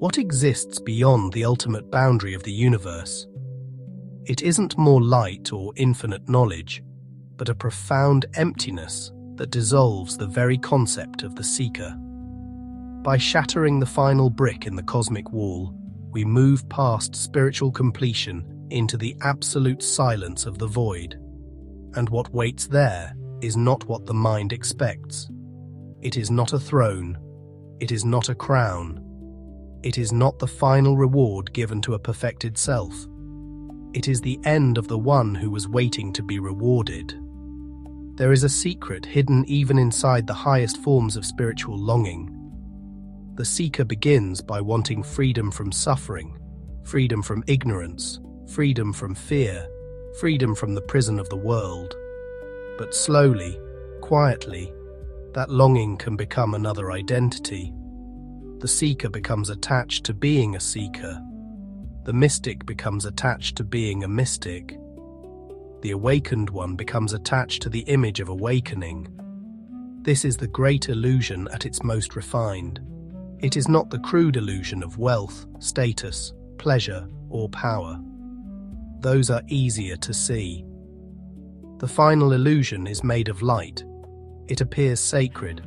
What exists beyond the ultimate boundary of the universe? It isn't more light or infinite knowledge, but a profound emptiness that dissolves the very concept of the seeker. By shattering the final brick in the cosmic wall, we move past spiritual completion into the absolute silence of the void. And what waits there is not what the mind expects. It is not a throne. It is not a crown. It is not the final reward given to a perfected self. It is the end of the one who was waiting to be rewarded. There is a secret hidden even inside the highest forms of spiritual longing. The seeker begins by wanting freedom from suffering, freedom from ignorance, freedom from fear, freedom from the prison of the world. But slowly, quietly, that longing can become another identity. The seeker becomes attached to being a seeker. The mystic becomes attached to being a mystic. The awakened one becomes attached to the image of awakening. This is the great illusion at its most refined. It is not the crude illusion of wealth, status, pleasure, or power. Those are easier to see. The final illusion is made of light. It appears sacred.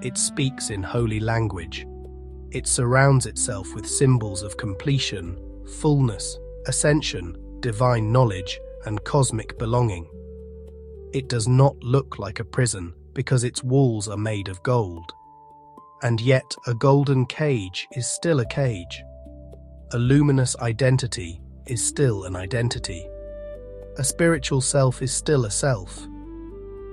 It speaks in holy language. It surrounds itself with symbols of completion, fullness, ascension, divine knowledge, and cosmic belonging. It does not look like a prison because its walls are made of gold. And yet a golden cage is still a cage. A luminous identity is still an identity. A spiritual self is still a self.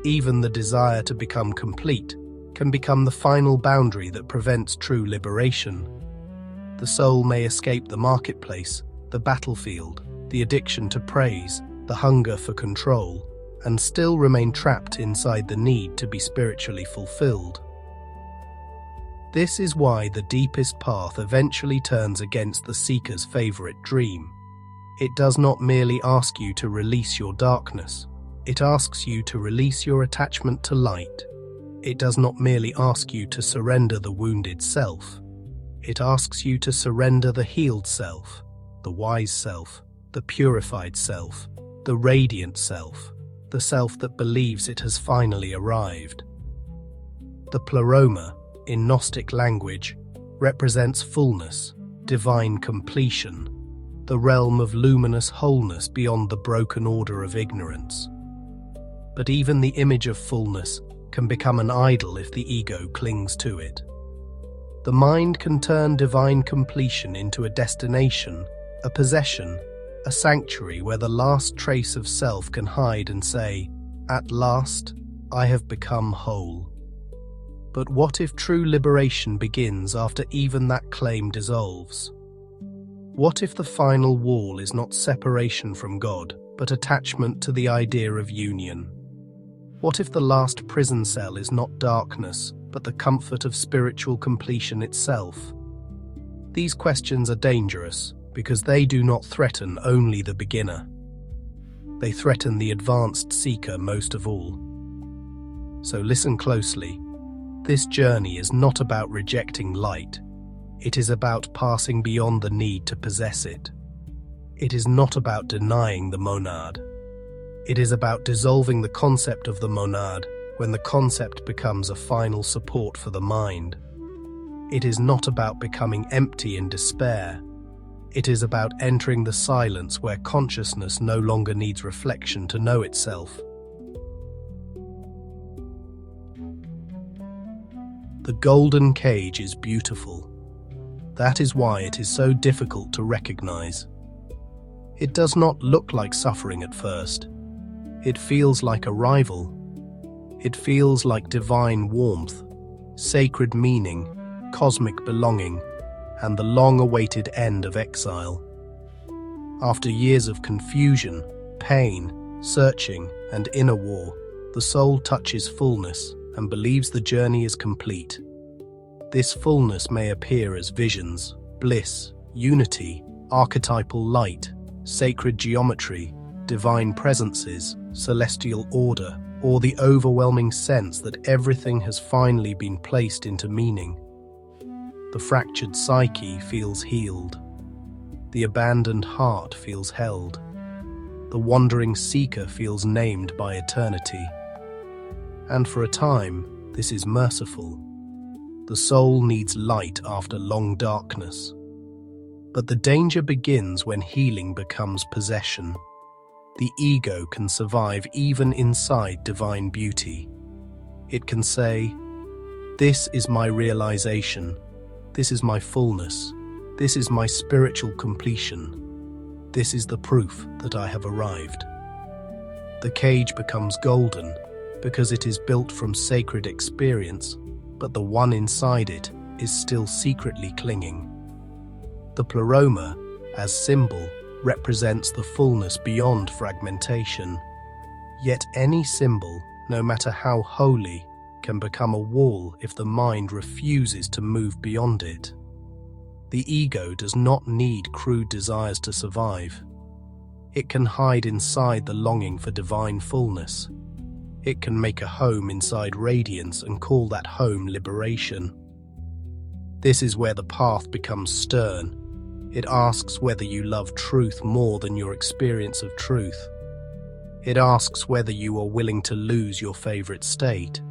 Even the desire to become complete can become the final boundary that prevents true liberation. The soul may escape the marketplace, the battlefield, the addiction to praise, the hunger for control, and still remain trapped inside the need to be spiritually fulfilled. This is why the deepest path eventually turns against the seeker's favorite dream. It does not merely ask you to release your darkness. It asks you to release your attachment to light. It does not merely ask you to surrender the wounded self. It asks you to surrender the healed self, the wise self, the purified self, the radiant self, the self that believes it has finally arrived. The pleroma, in Gnostic language, represents fullness, divine completion, the realm of luminous wholeness beyond the broken order of ignorance. But even the image of fullness can become an idol if the ego clings to it. The mind can turn divine completion into a destination, a possession, a sanctuary where the last trace of self can hide and say, "At last, I have become whole." But what if true liberation begins after even that claim dissolves? What if the final wall is not separation from God, but attachment to the idea of union? What if the last prison cell is not darkness, but the comfort of spiritual completion itself? These questions are dangerous because they do not threaten only the beginner. They threaten the advanced seeker most of all. So listen closely. This journey is not about rejecting light. It is about passing beyond the need to possess it. It is not about denying the monad. It is about dissolving the concept of the monad when the concept becomes a final support for the mind. It is not about becoming empty in despair. It is about entering the silence where consciousness no longer needs reflection to know itself. The golden cage is beautiful. That is why it is so difficult to recognize. It does not look like suffering at first. It feels like arrival. It feels like divine warmth, sacred meaning, cosmic belonging, and the long-awaited end of exile. After years of confusion, pain, searching, and inner war, the soul touches fullness and believes the journey is complete. This fullness may appear as visions, bliss, unity, archetypal light, sacred geometry, divine presences, celestial order, or the overwhelming sense that everything has finally been placed into meaning. The fractured psyche feels healed. The abandoned heart feels held. The wandering seeker feels named by eternity. And for a time, this is merciful. The soul needs light after long darkness. But the danger begins when healing becomes possession. The ego can survive even inside divine beauty. It can say, "This is my realization. This is my fullness. This is my spiritual completion. This is the proof that I have arrived." The cage becomes golden because it is built from sacred experience, but the one inside it is still secretly clinging. The pleroma, as symbol, represents the fullness beyond fragmentation. Yet any symbol, no matter how holy, can become a wall if the mind refuses to move beyond it. The ego does not need crude desires to survive. It can hide inside the longing for divine fullness. It can make a home inside radiance and call that home liberation. This is where the path becomes stern. It asks whether you love truth more than your experience of truth. It asks whether you are willing to lose your favorite state.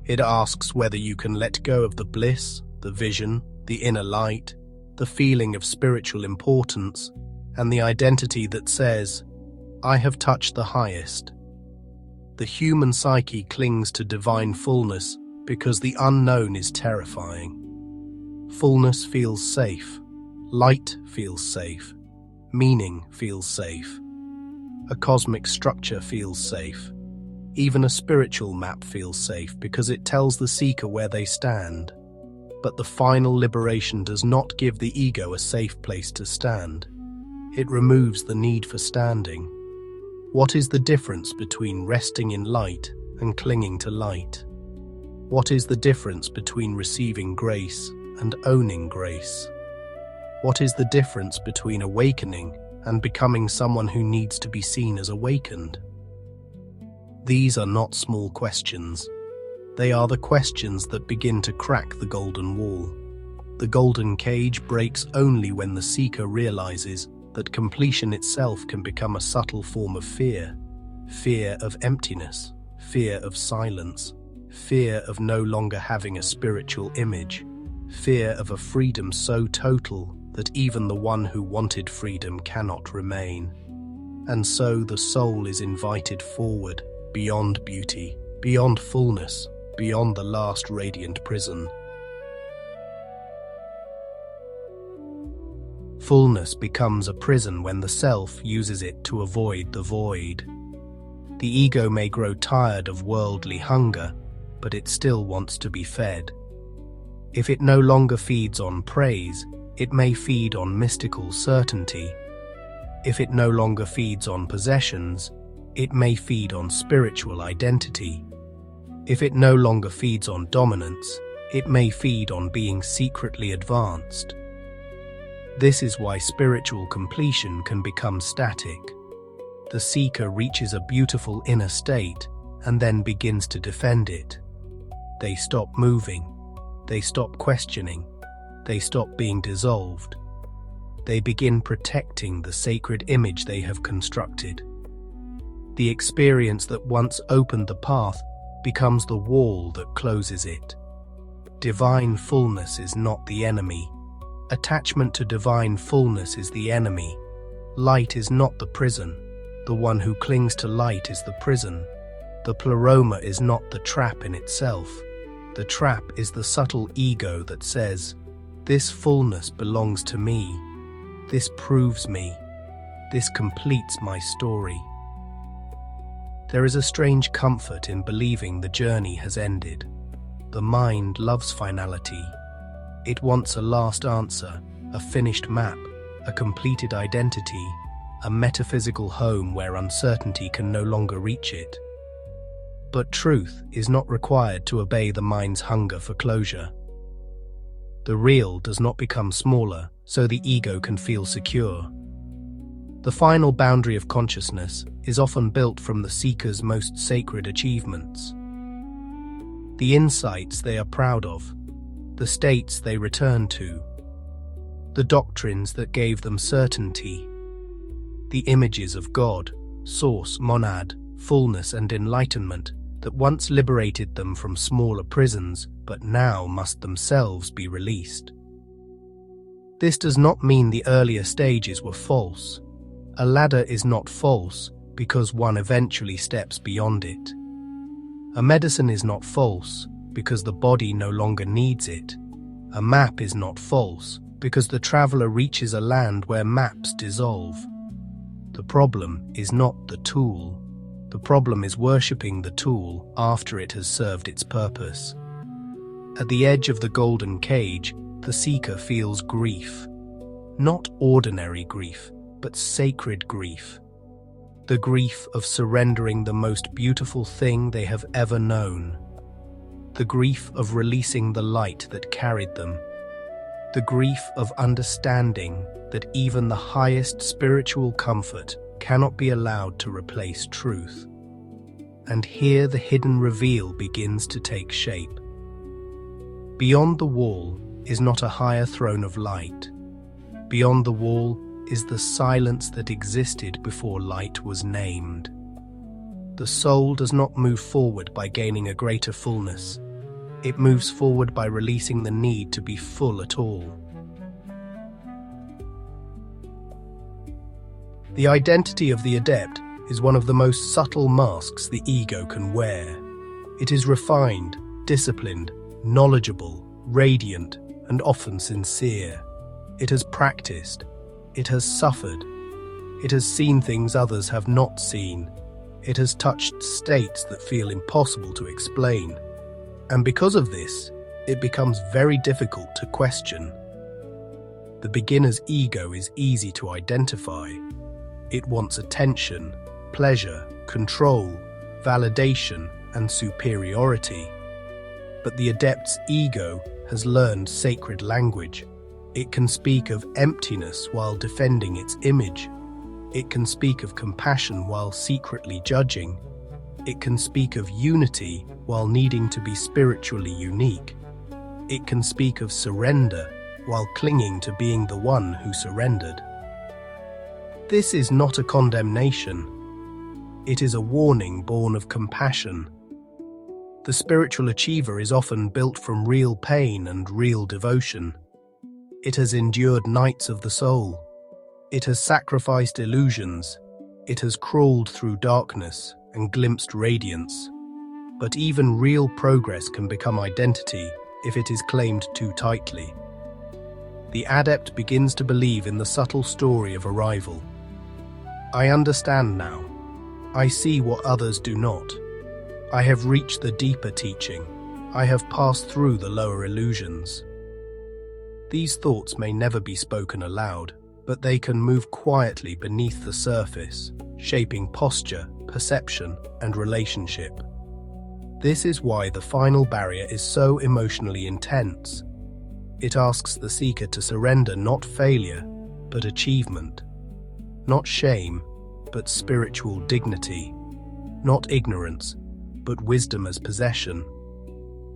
It asks whether you can let go of the bliss, the vision, the inner light, the feeling of spiritual importance, and the identity that says, "I have touched the highest." The human psyche clings to divine fullness because the unknown is terrifying. Fullness feels safe. Light feels safe. Meaning feels safe. A cosmic structure feels safe. Even a spiritual map feels safe because it tells the seeker where they stand. But the final liberation does not give the ego a safe place to stand. It removes the need for standing. What is the difference between resting in light and clinging to light? What is the difference between receiving grace and owning grace? What is the difference between awakening and becoming someone who needs to be seen as awakened? These are not small questions. They are the questions that begin to crack the golden wall. The golden cage breaks only when the seeker realizes that completion itself can become a subtle form of fear. Fear of emptiness, fear of silence, fear of no longer having a spiritual image, fear of a freedom so total that even the one who wanted freedom cannot remain. And so the soul is invited forward, beyond beauty, beyond fullness, beyond the last radiant prison. Fullness becomes a prison when the self uses it to avoid the void. The ego may grow tired of worldly hunger, but it still wants to be fed. If it no longer feeds on praise, it may feed on mystical certainty. If it no longer feeds on possessions, it may feed on spiritual identity. If it no longer feeds on dominance, it may feed on being secretly advanced. This is why spiritual completion can become static. The seeker reaches a beautiful inner state and then begins to defend it. They stop moving. They stop questioning. They stop being dissolved. They begin protecting the sacred image they have constructed. The experience that once opened the path becomes the wall that closes it. Divine fullness is not the enemy. Attachment to divine fullness is the enemy. Light is not the prison. The one who clings to light is the prison. The pleroma is not the trap in itself. The trap is the subtle ego that says, "This fullness belongs to me. This proves me. This completes my story." There is a strange comfort in believing the journey has ended. The mind loves finality. It wants a last answer, a finished map, a completed identity, a metaphysical home where uncertainty can no longer reach it. But truth is not required to obey the mind's hunger for closure. The real does not become smaller, so the ego can feel secure. The final boundary of consciousness is often built from the seeker's most sacred achievements. The insights they are proud of, the states they return to, the doctrines that gave them certainty, the images of God, source, monad, fullness and enlightenment that once liberated them from smaller prisons but now must themselves be released. This does not mean the earlier stages were false. A ladder is not false because one eventually steps beyond it. A medicine is not false because the body no longer needs it. A map is not false because the traveler reaches a land where maps dissolve. The problem is not the tool. The problem is worshipping the tool after it has served its purpose. At the edge of the golden cage, the seeker feels grief. Not ordinary grief, but sacred grief. The grief of surrendering the most beautiful thing they have ever known. The grief of releasing the light that carried them. The grief of understanding that even the highest spiritual comfort cannot be allowed to replace truth. And here the hidden reveal begins to take shape. Beyond the wall is not a higher throne of light. Beyond the wall is the silence that existed before light was named. The soul does not move forward by gaining a greater fullness. It moves forward by releasing the need to be full at all. The identity of the adept is one of the most subtle masks the ego can wear. It is refined, disciplined, knowledgeable, radiant, and often sincere. It has practiced. It has suffered. It has seen things others have not seen. It has touched states that feel impossible to explain. And because of this, it becomes very difficult to question. The beginner's ego is easy to identify. It wants attention, pleasure, control, validation, and superiority. But the adept's ego has learned sacred language. It can speak of emptiness while defending its image. It can speak of compassion while secretly judging. It can speak of unity while needing to be spiritually unique. It can speak of surrender while clinging to being the one who surrendered. This is not a condemnation. It is a warning born of compassion. The spiritual achiever is often built from real pain and real devotion. It has endured nights of the soul. It has sacrificed illusions. It has crawled through darkness and glimpsed radiance. But even real progress can become identity if it is claimed too tightly. The adept begins to believe in the subtle story of arrival. I understand now. I see what others do not. I have reached the deeper teaching. I have passed through the lower illusions. These thoughts may never be spoken aloud, but they can move quietly beneath the surface, shaping posture, perception, and relationship. This is why the final barrier is so emotionally intense. It asks the seeker to surrender not failure, but achievement. Not shame, but spiritual dignity. Not ignorance, but wisdom as possession.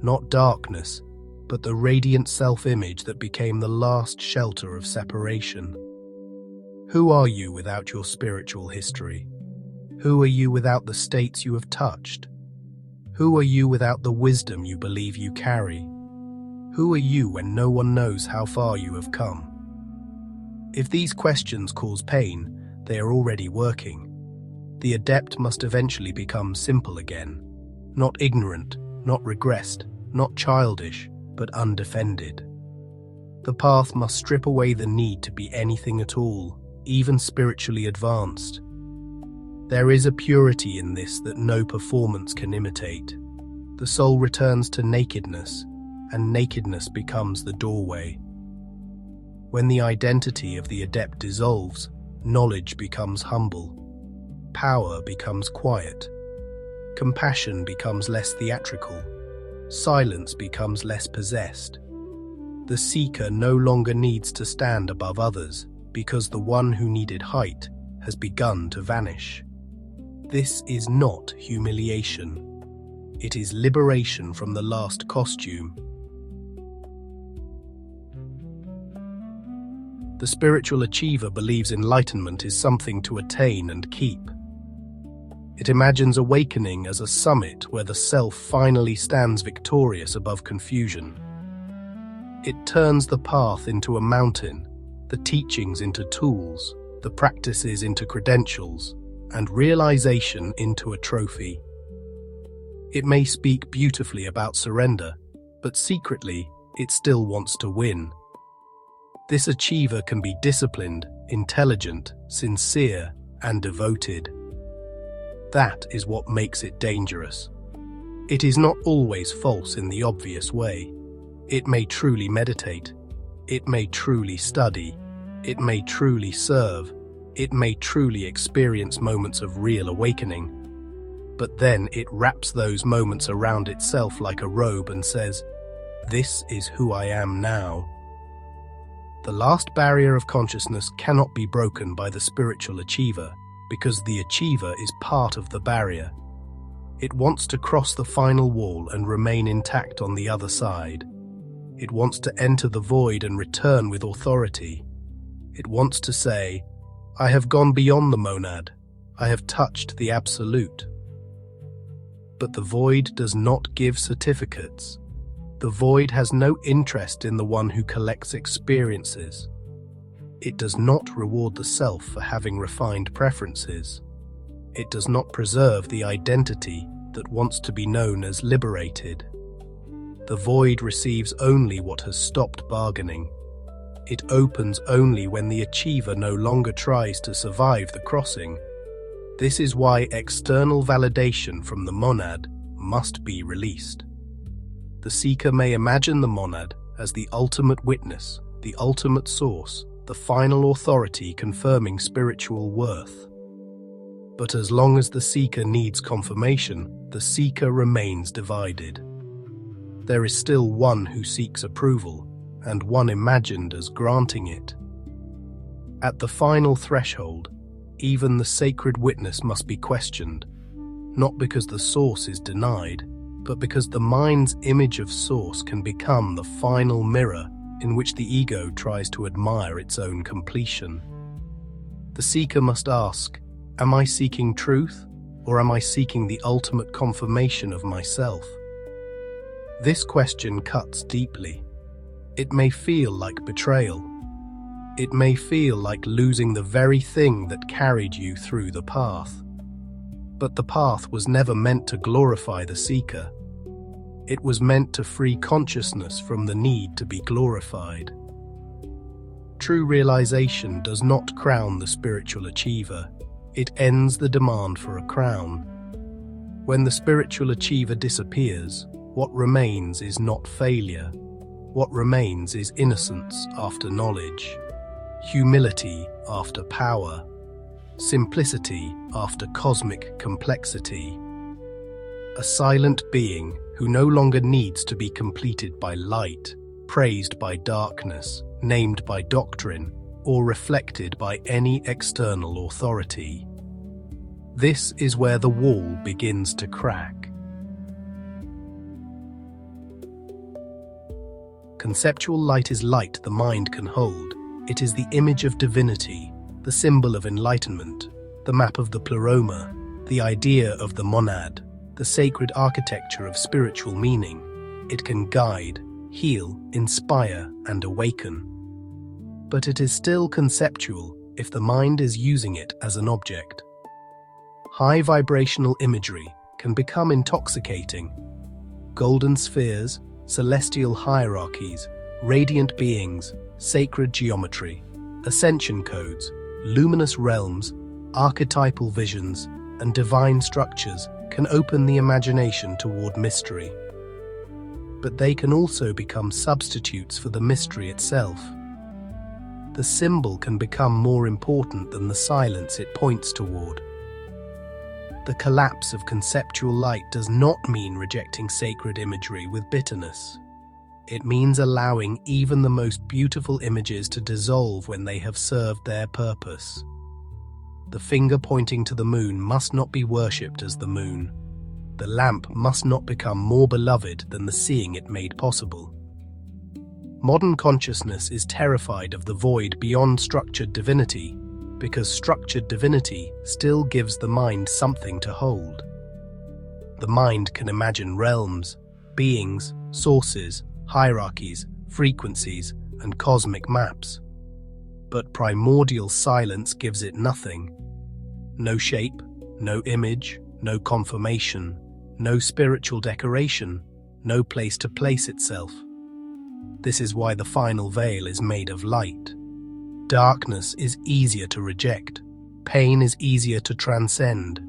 Not darkness, but the radiant self-image that became the last shelter of separation. Who are you without your spiritual history? Who are you without the states you have touched? Who are you without the wisdom you believe you carry? Who are you when no one knows how far you have come? If these questions cause pain, they are already working. The adept must eventually become simple again. Not ignorant, not regressed, not childish, but undefended. The path must strip away the need to be anything at all, even spiritually advanced. There is a purity in this that no performance can imitate. The soul returns to nakedness, and nakedness becomes the doorway. When the identity of the adept dissolves, knowledge becomes humble. Power becomes quiet. Compassion becomes less theatrical. Silence becomes less possessed. The seeker no longer needs to stand above others because the one who needed height has begun to vanish. This is not humiliation. It is liberation from the last costume. The spiritual achiever believes enlightenment is something to attain and keep. It imagines awakening as a summit where the self finally stands victorious above confusion. It turns the path into a mountain, the teachings into tools, the practices into credentials, and realization into a trophy. It may speak beautifully about surrender, but secretly, it still wants to win. This achiever can be disciplined, intelligent, sincere, and devoted. That is what makes it dangerous. It is not always false in the obvious way. It may truly meditate. It may truly study. It may truly serve. It may truly experience moments of real awakening. But then it wraps those moments around itself like a robe and says, "This is who I am now." The last barrier of consciousness cannot be broken by the spiritual achiever, because the achiever is part of the barrier. It wants to cross the final wall and remain intact on the other side. It wants to enter the void and return with authority. It wants to say, "I have gone beyond the monad. I have touched the absolute." But the void does not give certificates. The void has no interest in the one who collects experiences. It does not reward the self for having refined preferences. It does not preserve the identity that wants to be known as liberated. The void receives only what has stopped bargaining. It opens only when the achiever no longer tries to survive the crossing. This is why external validation from the monad must be released. The seeker may imagine the monad as the ultimate witness, the ultimate source, the final authority confirming spiritual worth. But as long as the seeker needs confirmation, the seeker remains divided. There is still one who seeks approval, and one imagined as granting it. At the final threshold, even the sacred witness must be questioned, not because the source is denied, but because the mind's image of source can become the final mirror in which the ego tries to admire its own completion. The seeker must ask, am I seeking truth, or am I seeking the ultimate confirmation of myself? This question cuts deeply. It may feel like betrayal. It may feel like losing the very thing that carried you through the path. But the path was never meant to glorify the seeker. It was meant to free consciousness from the need to be glorified. True realization does not crown the spiritual achiever. It ends the demand for a crown. When the spiritual achiever disappears, what remains is not failure. What remains is innocence after knowledge, humility after power, simplicity after cosmic complexity. A silent being who no longer needs to be completed by light, praised by darkness, named by doctrine, or reflected by any external authority. This is where the wall begins to crack. Conceptual light is light the mind can hold. It is the image of divinity, the symbol of enlightenment, the map of the pleroma, the idea of the monad, the sacred architecture of spiritual meaning. It can guide, heal, inspire, and awaken. But it is still conceptual if the mind is using it as an object. High vibrational imagery can become intoxicating. Golden spheres, celestial hierarchies, radiant beings, sacred geometry, ascension codes, luminous realms, archetypal visions, and divine structures can open the imagination toward mystery. But they can also become substitutes for the mystery itself. The symbol can become more important than the silence it points toward. The collapse of conceptual light does not mean rejecting sacred imagery with bitterness. It means allowing even the most beautiful images to dissolve when they have served their purpose. The finger pointing to the moon must not be worshipped as the moon. The lamp must not become more beloved than the seeing it made possible. Modern consciousness is terrified of the void beyond structured divinity, because structured divinity still gives the mind something to hold. The mind can imagine realms, beings, sources, hierarchies, frequencies, and cosmic maps. But primordial silence gives it nothing. No shape, no image, no confirmation, no spiritual decoration, no place to place itself. This is why the final veil is made of light. Darkness is easier to reject. Pain is easier to transcend.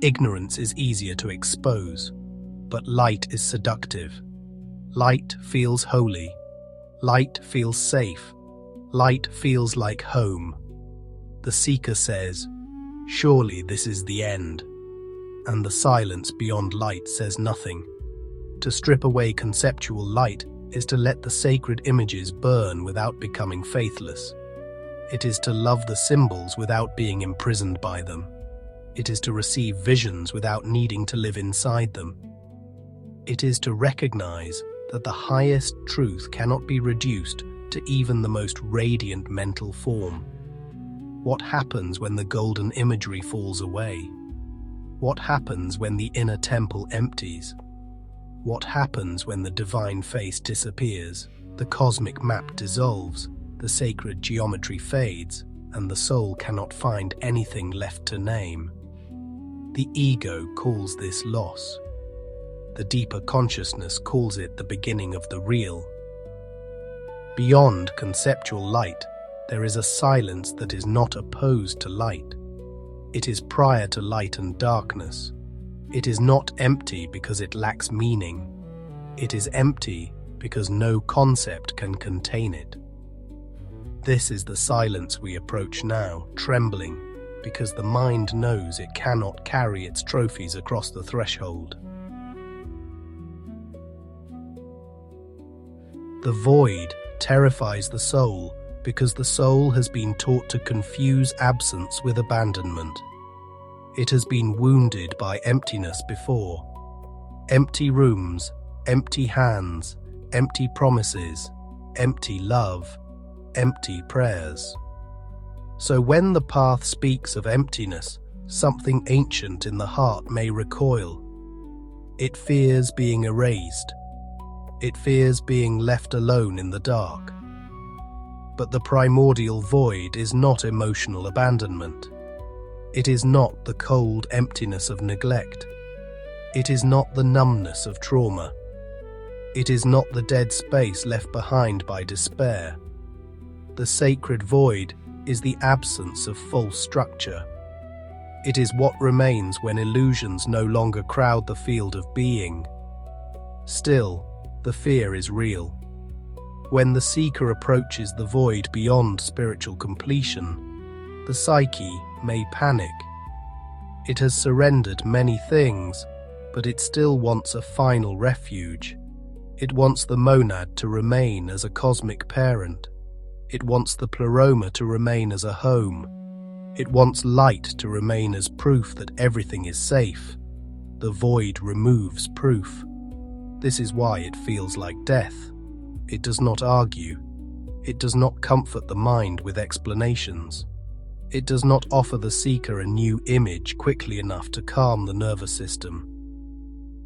Ignorance is easier to expose. But light is seductive. Light feels holy. Light feels safe. Light feels like home. The seeker says, "Surely this is the end." And the silence beyond light says nothing. To strip away conceptual light is to let the sacred images burn without becoming faithless. It is to love the symbols without being imprisoned by them. It is to receive visions without needing to live inside them. It is to recognize that the highest truth cannot be reduced to even the most radiant mental form. What happens when the golden imagery falls away? What happens when the inner temple empties? What happens when the divine face disappears, the cosmic map dissolves, the sacred geometry fades, and the soul cannot find anything left to name? The ego calls this loss. The deeper consciousness calls it the beginning of the real. Beyond conceptual light, there is a silence that is not opposed to light. It is prior to light and darkness. It is not empty because it lacks meaning. It is empty because no concept can contain it. This is the silence we approach now, trembling, because the mind knows it cannot carry its trophies across the threshold. The void terrifies the soul because the soul has been taught to confuse absence with abandonment. It has been wounded by emptiness before. Empty rooms, empty hands, empty promises, empty love, empty prayers. So when the path speaks of emptiness, something ancient in the heart may recoil. It fears being erased. It fears being left alone in the dark. But the primordial void is not emotional abandonment. It is not the cold emptiness of neglect. It is not the numbness of trauma. It is not the dead space left behind by despair. The sacred void is the absence of false structure. It is what remains when illusions no longer crowd the field of being. Still, the fear is real. When the seeker approaches the void beyond spiritual completion, the psyche may panic. It has surrendered many things, but it still wants a final refuge. It wants the monad to remain as a cosmic parent. It wants the pleroma to remain as a home. It wants light to remain as proof that everything is safe. The void removes proof. This is why it feels like death. It does not argue. It does not comfort the mind with explanations. It does not offer the seeker a new image quickly enough to calm the nervous system.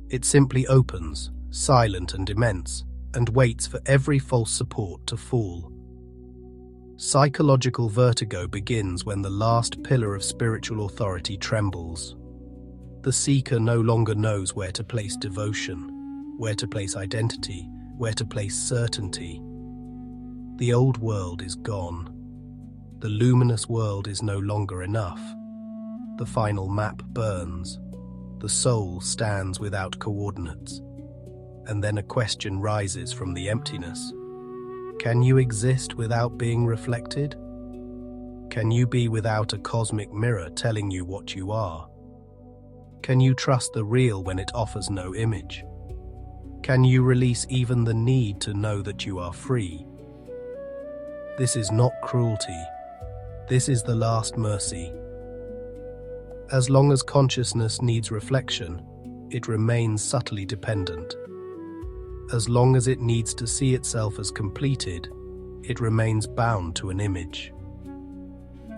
It simply opens, silent and immense, and waits for every false support to fall. Psychological vertigo begins when the last pillar of spiritual authority trembles. The seeker no longer knows where to place devotion, where to place identity, where to place certainty. The old world is gone. The luminous world is no longer enough. The final map burns. The soul stands without coordinates. And then a question rises from the emptiness. Can you exist without being reflected? Can you be without a cosmic mirror telling you what you are? Can you trust the real when it offers no image? Can you release even the need to know that you are free? This is not cruelty. This is the last mercy. As long as consciousness needs reflection, it remains subtly dependent. As long as it needs to see itself as completed, it remains bound to an image.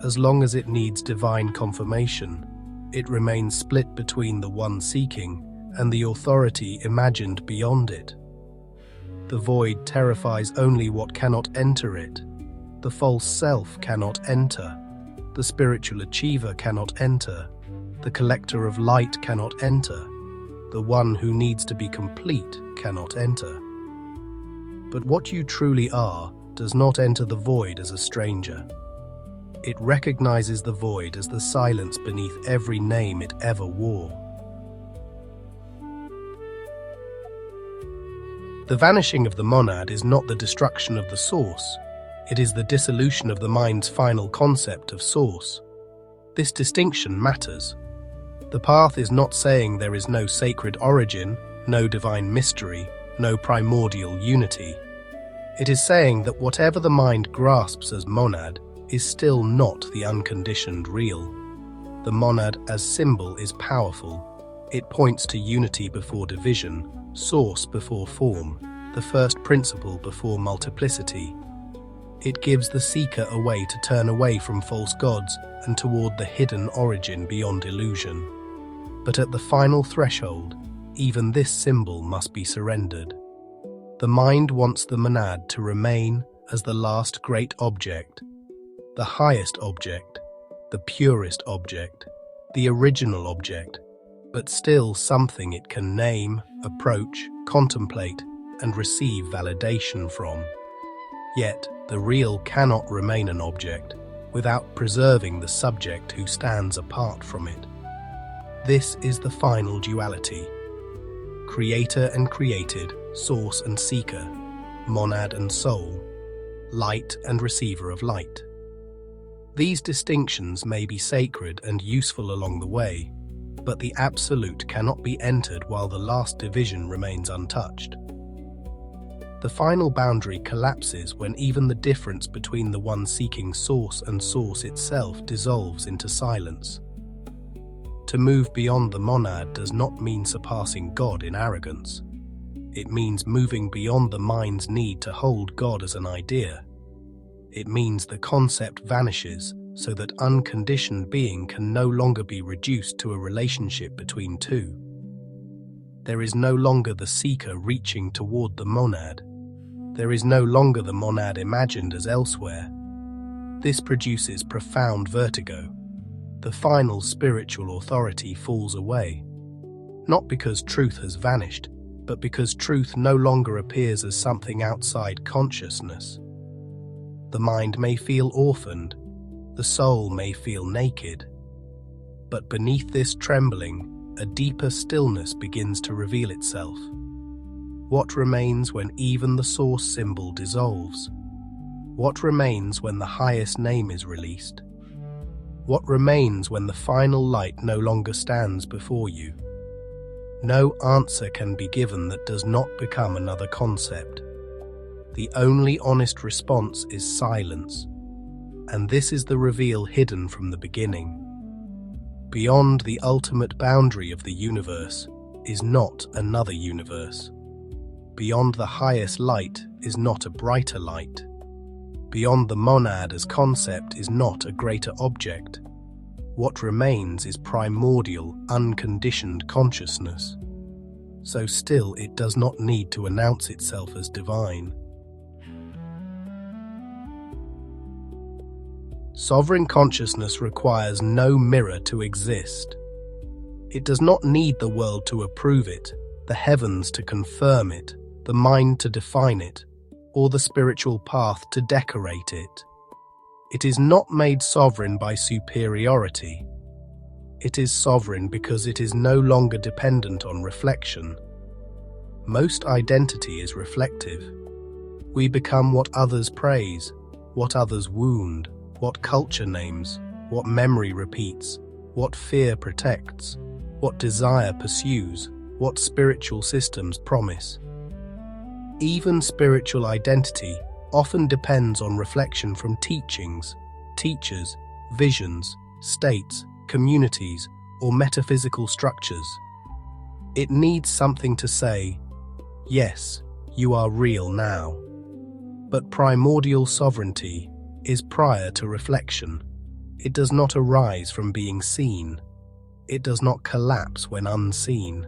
As long as it needs divine confirmation, it remains split between the one seeking and the authority imagined beyond it. The void terrifies only what cannot enter it. The false self cannot enter. The spiritual achiever cannot enter. The collector of light cannot enter. The one who needs to be complete cannot enter. But what you truly are does not enter the void as a stranger. It recognizes the void as the silence beneath every name it ever wore. The vanishing of the monad is not the destruction of the source. It is the dissolution of the mind's final concept of source. This distinction matters. The path is not saying there is no sacred origin, no divine mystery, no primordial unity. It is saying that whatever the mind grasps as monad is still not the unconditioned real. The monad as symbol is powerful. It points to unity before division, source before form, the first principle before multiplicity. It gives the seeker a way to turn away from false gods and toward the hidden origin beyond illusion. But at the final threshold, even this symbol must be surrendered. The mind wants the monad to remain as the last great object, the highest object, the purest object, the original object, but still something it can name, approach, contemplate, and receive validation from. Yet, the real cannot remain an object without preserving the subject who stands apart from it. This is the final duality. Creator and created, source and seeker, monad and soul, light and receiver of light. These distinctions may be sacred and useful along the way, but the absolute cannot be entered while the last division remains untouched. The final boundary collapses when even the difference between the one seeking source and source itself dissolves into silence. To move beyond the monad does not mean surpassing God in arrogance. It means moving beyond the mind's need to hold God as an idea. It means the concept vanishes so that unconditioned being can no longer be reduced to a relationship between two. There is no longer the seeker reaching toward the monad. There is no longer the monad imagined as elsewhere. This produces profound vertigo. The final spiritual authority falls away, not because truth has vanished, but because truth no longer appears as something outside consciousness. The mind may feel orphaned, the soul may feel naked, but beneath this trembling, a deeper stillness begins to reveal itself. What remains when even the source symbol dissolves? What remains when the highest name is released? What remains when the final light no longer stands before you? No answer can be given that does not become another concept. The only honest response is silence, and this is the reveal hidden from the beginning. Beyond the ultimate boundary of the universe is not another universe. Beyond the highest light is not a brighter light. Beyond the monad as concept is not a greater object. What remains is primordial, unconditioned consciousness. So still it does not need to announce itself as divine. Sovereign consciousness requires no mirror to exist. It does not need the world to approve it, the heavens to confirm it, the mind to define it, or the spiritual path to decorate it. It is not made sovereign by superiority. It is sovereign because it is no longer dependent on reflection. Most identity is reflective. We become what others praise, what others wound, what culture names, what memory repeats, what fear protects, what desire pursues, what spiritual systems promise. Even spiritual identity often depends on reflection from teachings, teachers, visions, states, communities, or metaphysical structures. It needs something to say, yes, You are real now. But primordial sovereignty is prior to reflection. It does not arise from being seen. It does not collapse when unseen.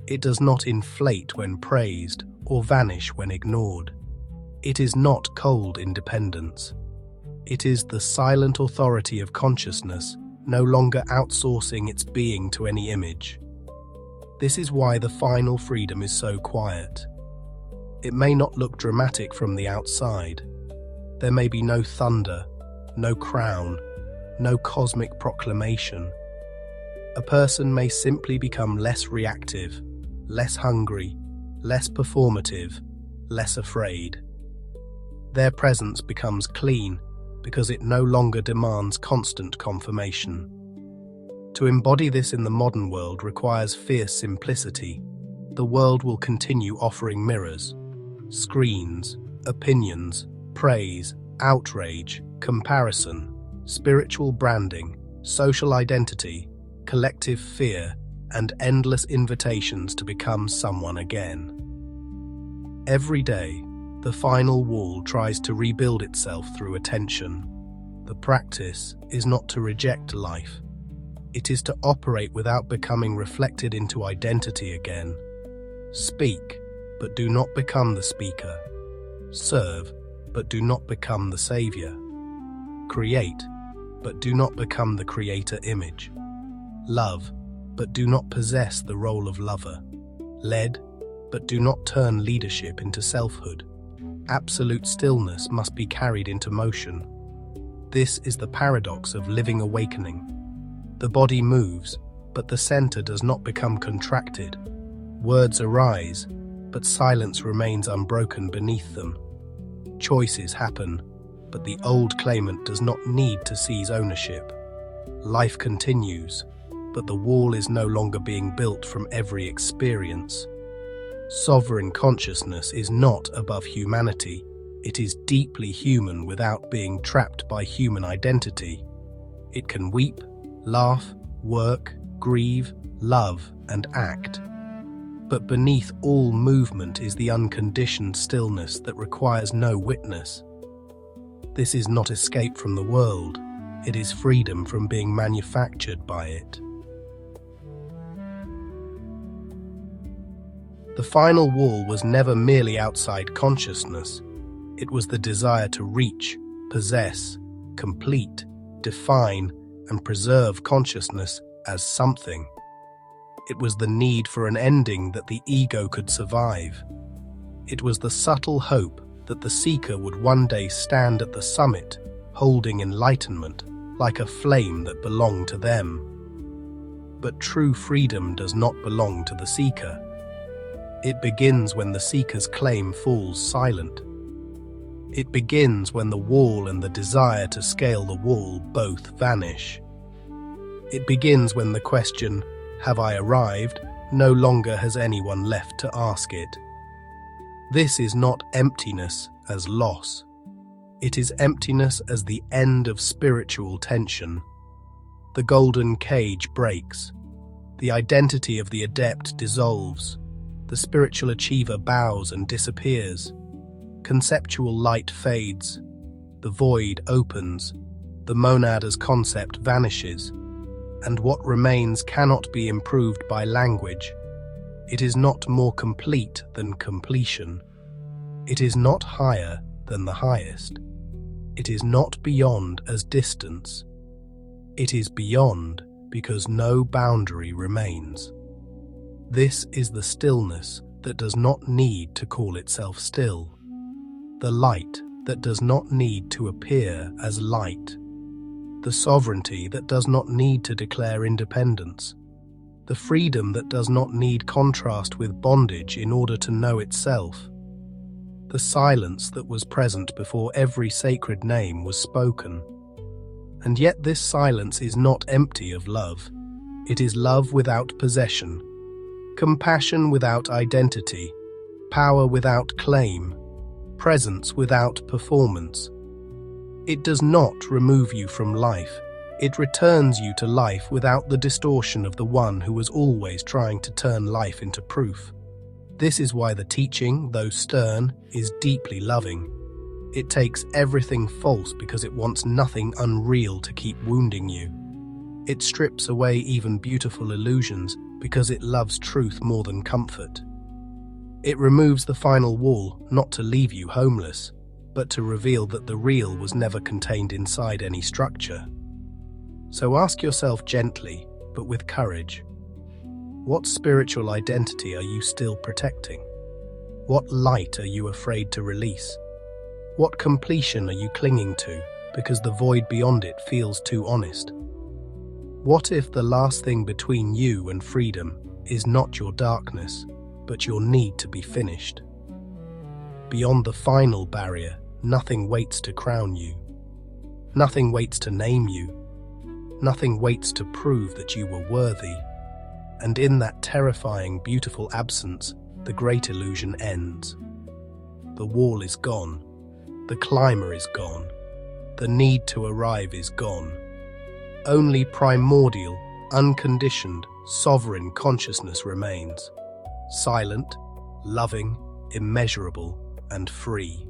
It does not inflate when praised or vanish when ignored. It is not cold independence. It is the silent authority of consciousness, no longer outsourcing its being to any image. This is why the final freedom is so quiet. It may not look dramatic from the outside. There may be no thunder, no crown, no cosmic proclamation. A person may simply become less reactive, less hungry, less performative, less afraid. Their presence becomes clean because it no longer demands constant confirmation. To embody this in the modern world requires fierce simplicity. The world will continue offering mirrors, screens, opinions, praise, outrage, comparison, spiritual branding, social identity, collective fear, and endless invitations to become someone again. Every day, the final wall tries to rebuild itself through attention. The practice is not to reject life. It is to operate without becoming reflected into identity again. Speak, but do not become the speaker. Serve, but do not become the savior. Create, but do not become the creator image. Love, but do not possess the role of lover. Led, but do not turn leadership into selfhood. Absolute stillness must be carried into motion. This is the paradox of living awakening. The body moves, but the center does not become contracted. Words arise, but silence remains unbroken beneath them. Choices happen, but the old claimant does not need to seize ownership. Life continues, but the wall is no longer being built from every experience. Sovereign consciousness is not above humanity. It is deeply human without being trapped by human identity. It can weep, laugh, work, grieve, love, and act. But beneath all movement is the unconditioned stillness that requires no witness. This is not escape from the world. It is freedom from being manufactured by it. The final wall was never merely outside consciousness. It was the desire to reach, possess, complete, define, and preserve consciousness as something. It was the need for an ending that the ego could survive. It was the subtle hope that the seeker would one day stand at the summit, holding enlightenment, like a flame that belonged to them. But true freedom does not belong to the seeker. It begins when the seeker's claim falls silent. It begins when the wall and the desire to scale the wall both vanish. It begins when the question, "Have I arrived?" no longer has anyone left to ask it. This is not emptiness as loss. It is emptiness as the end of spiritual tension. The golden cage breaks. The identity of the adept dissolves. The spiritual achiever bows and disappears. Conceptual light fades. The void opens. The monad as concept vanishes. And what remains cannot be improved by language. It is not more complete than completion. It is not higher than the highest. It is not beyond as distance. It is beyond because no boundary remains. This is the stillness that does not need to call itself still. The light that does not need to appear as light. The sovereignty that does not need to declare independence. The freedom that does not need contrast with bondage in order to know itself. The silence that was present before every sacred name was spoken. And yet this silence is not empty of love. It is love without possession, compassion without identity, power without claim, presence without performance. It does not remove you from life. It returns you to life without the distortion of the one who was always trying to turn life into proof. This is why the teaching, though stern, is deeply loving. It takes everything false because it wants nothing unreal to keep wounding you. It strips away even beautiful illusions because it loves truth more than comfort. It removes the final wall not to leave you homeless, but to reveal that the real was never contained inside any structure. So ask yourself gently, but with courage, what spiritual identity are you still protecting? What light are you afraid to release? What completion are you clinging to because the void beyond it feels too honest? What if the last thing between you and freedom is not your darkness, but your need to be finished? Beyond the final barrier, nothing waits to crown you. Nothing waits to name you. Nothing waits to prove that you were worthy. And in that terrifying, beautiful absence, the great illusion ends. The wall is gone. The climber is gone. The need to arrive is gone. Only primordial, unconditioned, sovereign consciousness remains. Silent, loving, immeasurable, and free.